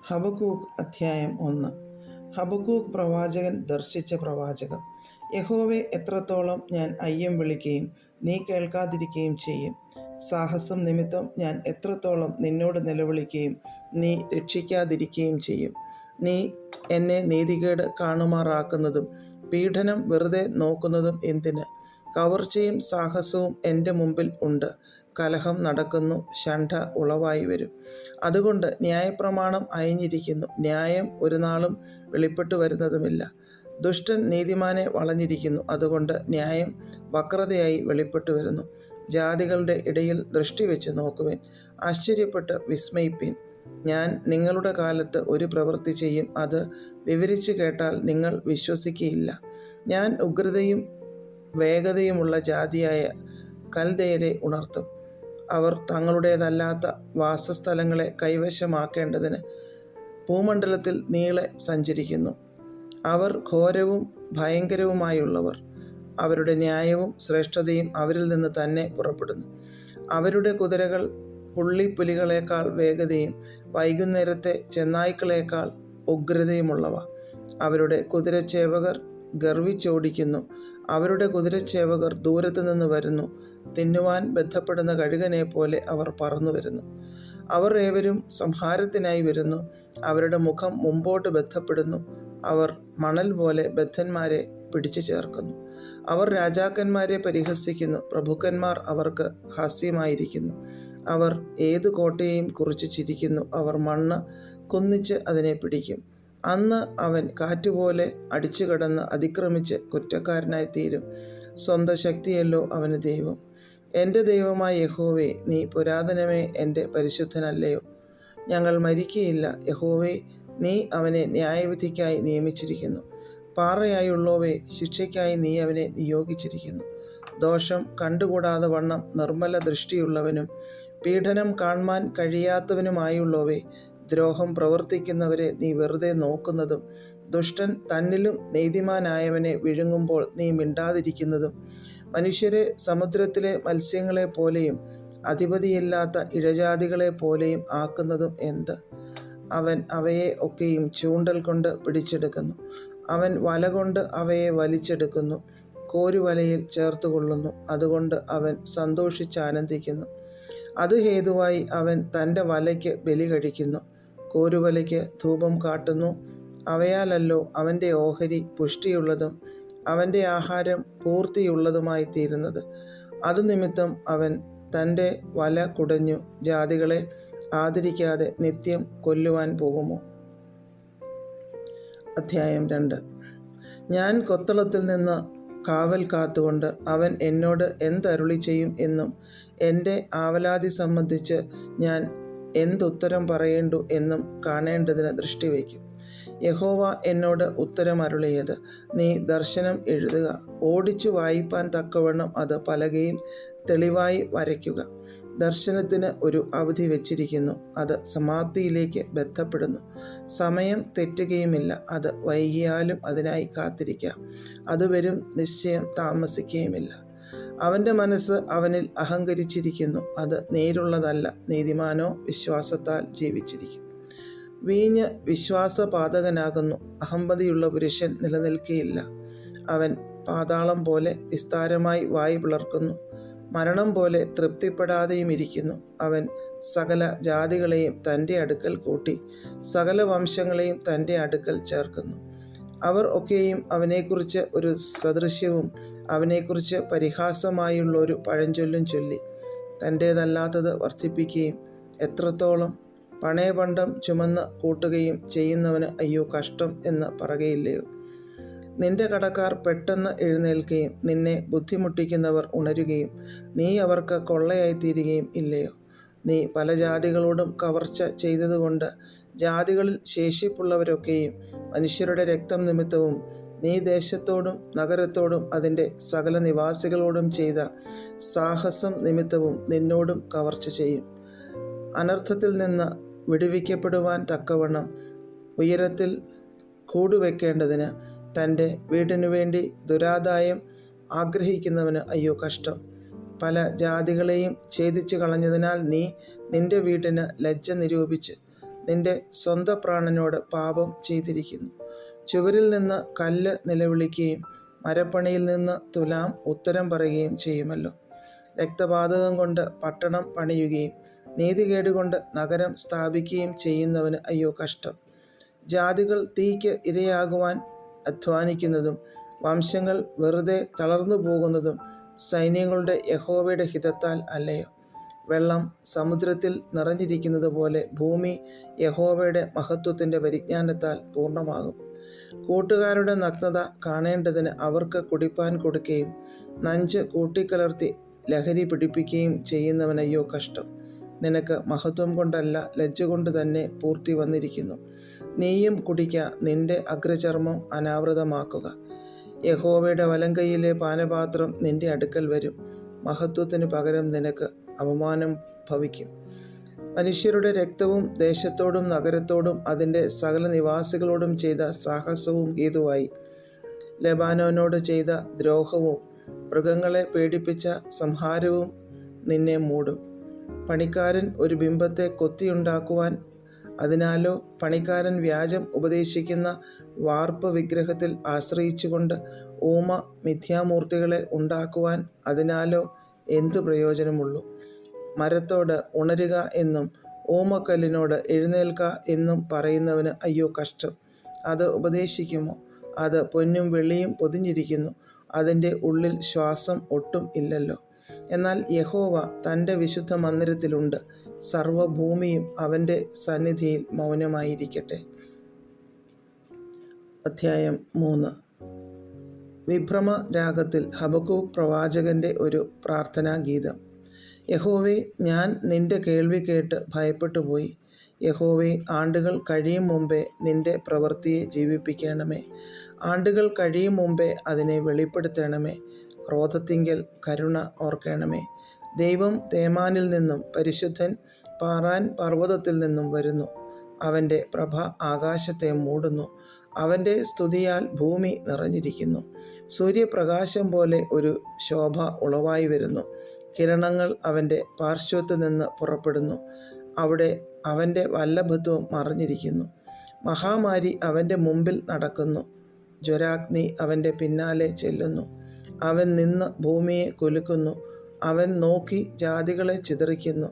Habakkuk അധ്യായം 1. Habakkuk പ്രവാചകൻ ദർശിച്ച പ്രവാചകം. യഹോവേ, എത്രത്തോളം ഞാൻ അയ്യം വിളിക്കുകയും നീ കേൾക്കാതിരിക്കുകയും ചെയ്യും. സാഹസം നിമിത്തം ഞാൻ എത്രത്തോളം നിന്നോട് നിലവിളിക്കുകയും നീ രക്ഷിക്കാതിരിക്കുകയും ചെയ്യും. നീ എന്നെ നീതികേട് കാണുമാറാക്കുന്നതും പീഡനം വെറുതെ നോക്കുന്നതും എന്തിന്? കവർച്ചയും സാഹസവും എൻ്റെ മുമ്പിൽ ഉണ്ട്. കലഹം നടക്കുന്നു, ശണ്ഠ ഉളവായി വരും. അതുകൊണ്ട് ന്യായപ്രമാണം അയഞ്ഞിരിക്കുന്നു, ന്യായം ഒരു നാളും വെളിപ്പെട്ടു വരുന്നതുമില്ല. ദുഷ്ടൻ നീതിമാനെ വളഞ്ഞിരിക്കുന്നു, അതുകൊണ്ട് ന്യായം വക്രതയായി വെളിപ്പെട്ടു വരുന്നു. ജാതികളുടെ ഇടയിൽ ദൃഷ്ടി വെച്ച് നോക്കുവിൻ, ആശ്ചര്യപ്പെട്ട് വിസ്മയിപ്പിൻ. ഞാൻ നിങ്ങളുടെ കാലത്ത് ഒരു പ്രവൃത്തി ചെയ്യും, അത് വിവരിച്ചു കേട്ടാൽ നിങ്ങൾ വിശ്വസിക്കുകയില്ല. ഞാൻ ഉഗ്രതയും വേഗതയുമുള്ള ജാതിയായ കൽദയരെ ഉണർത്തും. അവർ തങ്ങളുടേതല്ലാത്ത വാസസ്ഥലങ്ങളെ കൈവശമാക്കേണ്ടതിന് ഭൂമണ്ഡലത്തിൽ നീളെ സഞ്ചരിക്കുന്നു. അവർ ഘോരവും ഭയങ്കരവുമായുള്ളവർ. അവരുടെ ന്യായവും ശ്രേഷ്ഠതയും അവരിൽ നിന്ന് തന്നെ പുറപ്പെടുന്നു. അവരുടെ കുതിരകൾ പുള്ളിപ്പുലികളേക്കാൾ വേഗതയും വൈകുന്നേരത്തെ ചെന്നായ്ക്കളേക്കാൾ ഉഗ്രതയുമുള്ളവ. അവരുടെ കുതിരച്ചേവകർ ഗർവിച്ചോടിക്കുന്നു. അവരുടെ കുതിരച്ചേവകർ ദൂരത്തു നിന്ന് വരുന്നു. തിന്നുവാൻ ബന്ധപ്പെടുന്ന കഴുകനെ പോലെ അവർ പറന്നു വരുന്നു. അവർ ഏവരും സംഹാരത്തിനായി വരുന്നു. അവരുടെ മുഖം മുമ്പോട്ട് ബന്ധപ്പെടുന്നു. അവർ മണൽ പോലെ ബദ്ധന്മാരെ പിടിച്ചു ചേർക്കുന്നു. അവർ രാജാക്കന്മാരെ പരിഹസിക്കുന്നു. പ്രഭുക്കന്മാർ അവർക്ക് ഹാസ്യമായിരിക്കുന്നു. അവർ ഏതു കോട്ടയെയും കുറിച്ച് ചിരിക്കുന്നു. അവർ മണ്ണ് കുന്നിച്ച് അതിനെ പിടിക്കും. അന്ന് അവൻ കാറ്റുപോലെ അടിച്ചു കടന്ന് അതിക്രമിച്ച് കുറ്റക്കാരനായി തീരും. സ്വന്തം ശക്തിയല്ലോ അവന് ദൈവം. എൻ്റെ ദൈവമായ യഹോവേ, നീ പുരാതനമേ എൻ്റെ പരിശുദ്ധനല്ലയോ? ഞങ്ങൾ മരിക്കയില്ല. യഹോവേ, നീ അവനെ ന്യായവിധിക്കായി നിയമിച്ചിരിക്കുന്നു. പാറയായുള്ളോവേ, ശിക്ഷയ്ക്കായി നീ അവനെ നിയോഗിച്ചിരിക്കുന്നു. ദോഷം കണ്ടുകൂടാതെ വണ്ണം നിർമ്മല ദൃഷ്ടിയുള്ളവനും പീഡനം കാണുവാൻ കഴിയാത്തവനുമായുള്ളോവേ, ദ്രോഹം പ്രവർത്തിക്കുന്നവരെ നീ വെറുതെ നോക്കുന്നതും ദുഷ്ടൻ തന്നിലും നീതിമാനായവനെ വിഴുങ്ങുമ്പോൾ നീ മിണ്ടാതിരിക്കുന്നതും മനുഷ്യരെ സമുദ്രത്തിലെ മത്സ്യങ്ങളെ പോലെയും അധിപതിയില്ലാത്ത ഇഴജാതികളെ പോലെയും ആക്കുന്നതും എന്ത്? അവൻ അവയെ ഒക്കെയും ചൂണ്ടൽ കൊണ്ട് പിടിച്ചെടുക്കുന്നു. അവൻ വല കൊണ്ട് അവയെ വലിച്ചെടുക്കുന്നു. കോരുവലയിൽ ചേർത്തുകൊള്ളുന്നു. അതുകൊണ്ട് അവൻ സന്തോഷിച്ചാനന്ദിക്കുന്നു. അത് ഹേതുവായി അവൻ തൻ്റെ വലയ്ക്ക് ബലി കഴിക്കുന്നു, കോരുവലയ്ക്ക് ധൂപം കാട്ടുന്നു. അവയാലല്ലോ അവൻ്റെ ഓഹരി പുഷ്ടിയുള്ളതും അവൻ്റെ ആഹാരം പൂർത്തിയുള്ളതുമായി തീരുന്നത്. അതുനിമിത്തം അവൻ തൻ്റെ വല കുടഞ്ഞു. ജാതികളെ ആദരിക്കാതെ നിത്യം കൊല്ലുവാൻ പോകുമോ? അധ്യായം 2. ഞാൻ കൊത്തളത്തിൽ നിന്ന് കാവൽ കാത്തുകൊണ്ട് അവൻ എന്നോട് എന്തരുളി ചെയ്യും എന്നും എൻ്റെ ആവലാതി സംബന്ധിച്ച് ഞാൻ എന്തുത്തരം പറയേണ്ടു എന്നും കാണേണ്ടതിന് ദൃഷ്ടി വയ്ക്കും. യഹോവ എന്നോട് ഉത്തരം അരുളിയത്, നീ ദർശനം എഴുതുക, ഓടിച്ചു വായിപ്പാൻ തക്കവണ്ണം അത് പലകയിൽ തെളിവായി വരയ്ക്കുക. ദർശനത്തിന് ഒരു അവധി വച്ചിരിക്കുന്നു, അത് സമാപ്തിയിലേക്ക് ബന്ധപ്പെടുന്നു. സമയം തെറ്റുകയുമില്ല, അത് വൈകിയാലും അതിനായി കാത്തിരിക്കാം. അത് വരും, നിശ്ചയം താമസിക്കുകയുമില്ല. അവൻ്റെ മനസ്സ് അവനിൽ അഹങ്കരിച്ചിരിക്കുന്നു, അത് നേരുള്ളതല്ല. നീതിമാനോ വിശ്വാസത്താൽ ജീവിച്ചിരിക്കും. വീഞ്ഞ് വിശ്വാസപാതകനാകുന്നു, അഹമ്പതിയുള്ള പുരുഷൻ നിലനിൽക്കുകയില്ല. അവൻ പാതാളം പോലെ വിസ്താരമായി വായി പിളർക്കുന്നു, മരണം പോലെ തൃപ്തിപ്പെടാതെയും ഇരിക്കുന്നു. അവൻ സകല ജാതികളെയും തൻ്റെ അടുക്കൽ കൂട്ടി സകല വംശങ്ങളെയും തൻ്റെ അടുക്കൽ ചേർക്കുന്നു. അവർ ഒക്കെയും അവനെക്കുറിച്ച് ഒരു സദൃശ്യവും അവനെക്കുറിച്ച് പരിഹാസമായുള്ള ഒരു പഴഞ്ചൊല്ലും ചൊല്ലി. തൻ്റേതല്ലാത്തത് വർദ്ധിപ്പിക്കുകയും എത്രത്തോളം പണയപണ്ടം ചുമന്ന് കൂട്ടുകയും ചെയ്യുന്നവന് അയ്യോ കഷ്ടം എന്ന് പറയുകയില്ലയോ? നിന്റെ കടക്കാർ പെട്ടെന്ന് എഴുന്നേൽക്കുകയും നിന്നെ ബുദ്ധിമുട്ടിക്കുന്നവർ ഉണരുകയും നീ അവർക്ക് കൊള്ളയായിത്തീരുകയും ഇല്ലയോ? നീ പല ജാതികളോടും കവർച്ച ചെയ്തതുകൊണ്ട് ജാതികളിൽ ശേഷിപ്പുള്ളവരൊക്കെയും മനുഷ്യരുടെ രക്തം നിമിത്തവും നീ ദേശത്തോടും നഗരത്തോടും അതിൻ്റെ സകല നിവാസികളോടും ചെയ്ത സാഹസം നിമിത്തവും നിന്നോടും കവർച്ച ചെയ്യും. അനർത്ഥത്തിൽ നിന്ന് വിടുവിക്കപ്പെടുവാൻ തക്കവണ്ണം ഉയരത്തിൽ കൂടുവെക്കേണ്ടതിന് തൻ്റെ വീടിനു വേണ്ടി ദുരാദായം ആഗ്രഹിക്കുന്നവന് അയ്യോ കഷ്ടം. പല ജാതികളെയും ഛേദിച്ചു കളഞ്ഞതിനാൽ നീ നിന്റെ വീടിന് ലജ്ജ നിരൂപിച്ച് നിന്റെ സ്വന്തം പ്രാണനോട് പാപം ചെയ്തിരിക്കുന്നു. ചുവരിൽ നിന്ന് കല്ല് നിലവിളിക്കുകയും മരപ്പണിയിൽ നിന്ന് തുലാം ഉത്തരം പറയുകയും ചെയ്യുമല്ലോ. രക്തപാതകം കൊണ്ട് പട്ടണം പണിയുകയും നീതികേടുകൊണ്ട് നഗരം സ്ഥാപിക്കുകയും ചെയ്യുന്നവന് അയ്യോ കഷ്ടം. ജാതികൾ തീയ്ക്ക് ഇരയാകുവാൻ അധ്വാനിക്കുന്നതും വംശങ്ങൾ വെറുതെ തളർന്നു പോകുന്നതും സൈന്യങ്ങളുടെ യഹോവയുടെ ഹിതത്താൽ അല്ലയോ? വെള്ളം സമുദ്രത്തിൽ നിറഞ്ഞിരിക്കുന്നത് പോലെ ഭൂമി യഹോവയുടെ മഹത്വത്തിൻ്റെ പരിജ്ഞാനത്താൽ പൂർണ്ണമാകും. കൂട്ടുകാരുടെ നഗ്നത കാണേണ്ടതിന് അവർക്ക് കുടിപ്പാൻ കൊടുക്കുകയും നഞ്ച് കൂട്ടിക്കലർത്തി ലഹരി പിടിപ്പിക്കുകയും ചെയ്യുന്നവനയ്യോ കഷ്ടം. നിനക്ക് മഹത്വം കൊണ്ടല്ല ലജ്ജ കൊണ്ട് തന്നെ പൂർത്തി വന്നിരിക്കുന്നു. നീയും കുടിക്ക, നിന്റെ അഗ്രചർമ്മം അനാവൃതമാക്കുക. യഹോവയുടെ വലങ്കൈയിലെ പാനപാത്രം നിന്റെ അടുക്കൽ വരും. മഹത്വത്തിന് പകരം നിനക്ക് അവമാനം ഭവിക്കും. മനുഷ്യരുടെ രക്തവും ദേശത്തോടും നഗരത്തോടും അതിൻ്റെ സകല നിവാസികളോടും ചെയ്ത സാഹസവും ഹേതുവായി ലെബാനോനോട് ചെയ്ത ദ്രോഹവും മൃഗങ്ങളെ പേടിപ്പിച്ച സംഹാരവും നിന്നെ മൂടും. പണിക്കാരൻ ഒരു ബിംബത്തെ കൊത്തിയുണ്ടാക്കുവാൻ, അതിനാലോ പണിക്കാരൻ വ്യാജം ഉപദേശിക്കുന്ന വാർപ്പ് വിഗ്രഹത്തിൽ ആശ്രയിച്ചുകൊണ്ട് ഊമ മിഥ്യാമൂർത്തികളെ ഉണ്ടാക്കുവാൻ, അതിനാലോ എന്തു പ്രയോജനമുള്ളൂ? മരത്തോട് ഉണരുക എന്നും ഊമക്കല്ലിനോട് എഴുന്നേൽക്ക എന്നും പറയുന്നവന് അയ്യോ കഷ്ടം. അത് ഉപദേശിക്കുമോ? അത് പൊന്നും വെള്ളിയും പൊതിഞ്ഞിരിക്കുന്നു, അതിൻ്റെ ഉള്ളിൽ ശ്വാസം ഒട്ടും ഇല്ലല്ലോ. എന്നാൽ യഹോവ തൻ്റെ വിശുദ്ധ മന്ദിരത്തിലുണ്ട്, സർവ്വഭൂമിയും അവൻ്റെ സന്നിധിയിൽ മൗനമായിരിക്കട്ടെ. അധ്യായം 3. വിഭ്രമ രാഗത്തിൽ ഹബക്കൂക്ക് പ്രവാചകൻ്റെ ഒരു പ്രാർത്ഥനാ ഗീതം. യഹോവേ, ഞാൻ നിന്റെ കേൾവി കേട്ട് ഭയപ്പെട്ടുപോയി. യഹോവേ, ആണ്ടുകൾ കഴിയും മുമ്പേ നിന്റെ പ്രവൃത്തിയെ ജീവിപ്പിക്കണമേ. ആണ്ടുകൾ കഴിയും മുമ്പേ അതിനെ വെളിപ്പെടുത്തണമേ. ക്രോധത്തിങ്കൽ കരുണ ഓർക്കണമേ. ദൈവം തേമാനിൽ നിന്നും പരിശുദ്ധൻ പാറാൻ പർവ്വതത്തിൽ നിന്നും വരുന്നു. അവൻ്റെ പ്രഭ ആകാശത്തെ മൂടുന്നു. അവൻ്റെ സ്തുതിയാൽ ഭൂമി നിറഞ്ഞിരിക്കുന്നു. സൂര്യപ്രകാശം പോലെ ഒരു ശോഭ ഉളവായി വരുന്നു. കിരണങ്ങൾ അവൻ്റെ പാർശ്വത്തു നിന്ന് പുറപ്പെടുന്നു. അവിടെ അവൻ്റെ വല്ലഭത്വം മറഞ്ഞിരിക്കുന്നു. മഹാമാരി അവൻ്റെ മുമ്പിൽ നടക്കുന്നു. ജ്വരാഗ്നി അവൻ്റെ പിന്നാലെ ചെല്ലുന്നു. അവൻ നിന്ന് ഭൂമിയെ കുലുക്കുന്നു. അവൻ നോക്കി ജാതികളെ ചിതറിക്കുന്നു.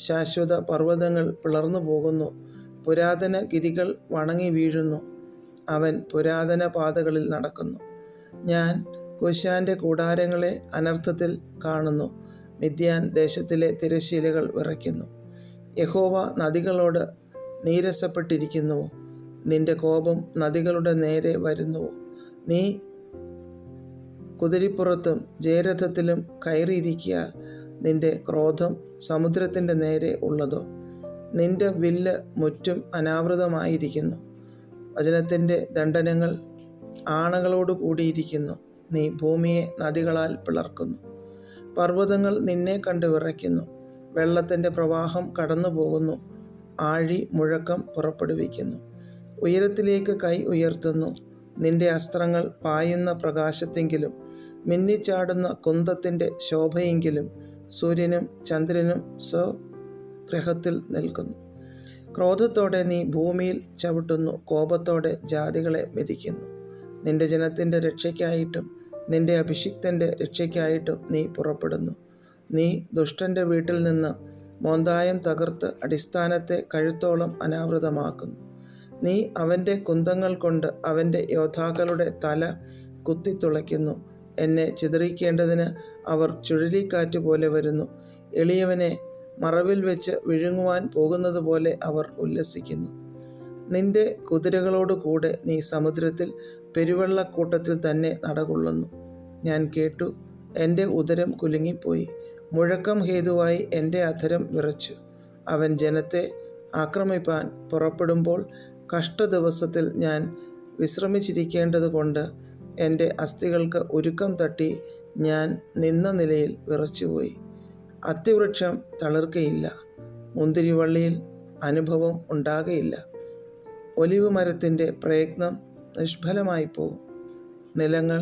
ശാശ്വത പർവ്വതങ്ങൾ പിളർന്നു പോകുന്നു. പുരാതന ഗിരികൾ വണങ്ങി വീഴുന്നു. അവൻ പുരാതന പാതകളിൽ നടക്കുന്നു. ഞാൻ കുശാൻ്റെ കൂടാരങ്ങളെ അനർത്ഥത്തിൽ കാണുന്നു. മിദ്യാൻ ദേശത്തിലെ തിരശ്ശീലകൾ വിറയ്ക്കുന്നു. യഹോവ നദികളോട് നീരസപ്പെട്ടിരിക്കുന്നുവോ? നിന്റെ കോപം നദികളുടെ നേരെ വരുന്നുവോ? നീ കുതിരിപ്പുറത്തും ജയരഥത്തിലും കയറിയിരിക്കിയാൽ നിന്റെ ക്രോധം സമുദ്രത്തിൻ്റെ നേരെ ഉള്ളതോ? നിന്റെ വില്ല് മുറ്റും അനാവൃതമായിരിക്കുന്നു. വചനത്തിൻ്റെ ദണ്ഡനങ്ങൾ ആണകളോട് കൂടിയിരിക്കുന്നു. നീ ഭൂമിയെ നദികളാൽ പിളർക്കുന്നു. പർവ്വതങ്ങൾ നിന്നെ കണ്ട് വിറയ്ക്കുന്നു. വെള്ളത്തിൻ്റെ പ്രവാഹം കടന്നു പോകുന്നു. ആഴി മുഴക്കം പുറപ്പെടുവിക്കുന്നു. ഉയരത്തിലേക്ക് കൈ ഉയർത്തുന്നു. നിന്റെ അസ്ത്രങ്ങൾ പായുന്ന പ്രകാശത്തെങ്കിലും മിന്നിച്ചാടുന്ന കുന്തത്തിൻ്റെ ശോഭയെങ്കിലും സൂര്യനും ചന്ദ്രനും സ്വഗ്രഹത്തിൽ നിൽക്കുന്നു. ക്രോധത്തോടെ നീ ഭൂമിയിൽ ചവിട്ടുന്നു. കോപത്തോടെ ജാതികളെ മെതിക്കുന്നു. നിന്റെ ജനത്തിൻ്റെ രക്ഷയ്ക്കായിട്ടും നിന്റെ അഭിഷിക്തൻ്റെ രക്ഷയ്ക്കായിട്ടും നീ പുറപ്പെടുന്നു. നീ ദുഷ്ടൻ്റെ വീട്ടിൽ നിന്ന് മോന്തായം തകർത്ത് അടിസ്ഥാനത്തെ കഴുത്തോളം അനാവൃതമാക്കുന്നു. നീ അവൻ്റെ കുന്തങ്ങൾ കൊണ്ട് അവൻ്റെ യോദ്ധാക്കളുടെ തല കുത്തിത്തുളയ്ക്കുന്നു. എന്നെ ചിതറിക്കേണ്ടതിന് അവർ ചുഴലിക്കാറ്റ് പോലെ വരുന്നു. എളിയവനെ മറവിൽ വെച്ച് വിഴുങ്ങുവാൻ പോകുന്നത് പോലെ അവർ ഉല്ലസിക്കുന്നു. നിന്റെ കുതിരകളോട് കൂടെ നീ സമുദ്രത്തിൽ പെരുവെള്ളക്കൂട്ടത്തിൽ തന്നെ നടകൊള്ളുന്നു. ഞാൻ കേട്ടു, എൻ്റെ ഉദരം കുലുങ്ങിപ്പോയി. മുഴക്കം ഹേതുവായി എൻ്റെ അധരം വിറച്ചു. അവൻ ജനത്തെ ആക്രമിപ്പാൻ പുറപ്പെടുമ്പോൾ കഷ്ടദിവസത്തിൽ ഞാൻ വിശ്രമിച്ചിരിക്കേണ്ടത് കൊണ്ട് എൻ്റെ അസ്ഥികൾക്ക് ഉരുക്കം തട്ടി ഞാൻ നിന്ന നിലയിൽ വിറച്ചുപോയി. അത്തിവൃക്ഷം തളിർക്കയില്ല. മുന്തിരിവള്ളിയിൽ അനുഭവം ഉണ്ടാകയില്ല. ഒലിവ് മരത്തിൻ്റെ പ്രയത്നം നിഷ്ഫലമായി പോകും. നിലങ്ങൾ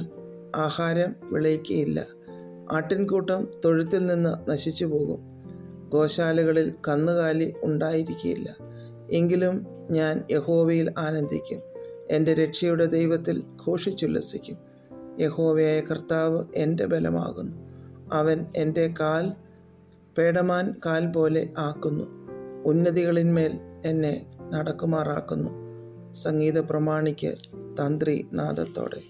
ആഹാരം വിളയിക്കയില്ല. ആട്ടിൻകൂട്ടം തൊഴുത്തിൽ നിന്ന് നശിച്ചു പോകും. ഗോശാലകളിൽ കന്നുകാലി ഉണ്ടായിരിക്കുകയില്ല. എങ്കിലും ഞാൻ യഹോവയിൽ ആനന്ദിക്കും, എൻ്റെ രക്ഷയുടെ ദൈവത്തിൽ ഘോഷിച്ചുല്ലസിക്കും. യഹോവയായ കർത്താവ് എൻ്റെ ബലമാകുന്നു. അവൻ എൻ്റെ കാൽ പേടമാൻ കാൽ പോലെ ആക്കുന്നു, ഉന്നതികളിന്മേൽ എന്നെ നടക്കുമാറാക്കുന്നു. സംഗീത പ്രമാണിക്ക് തന്ത്രി നാദത്തോടെ.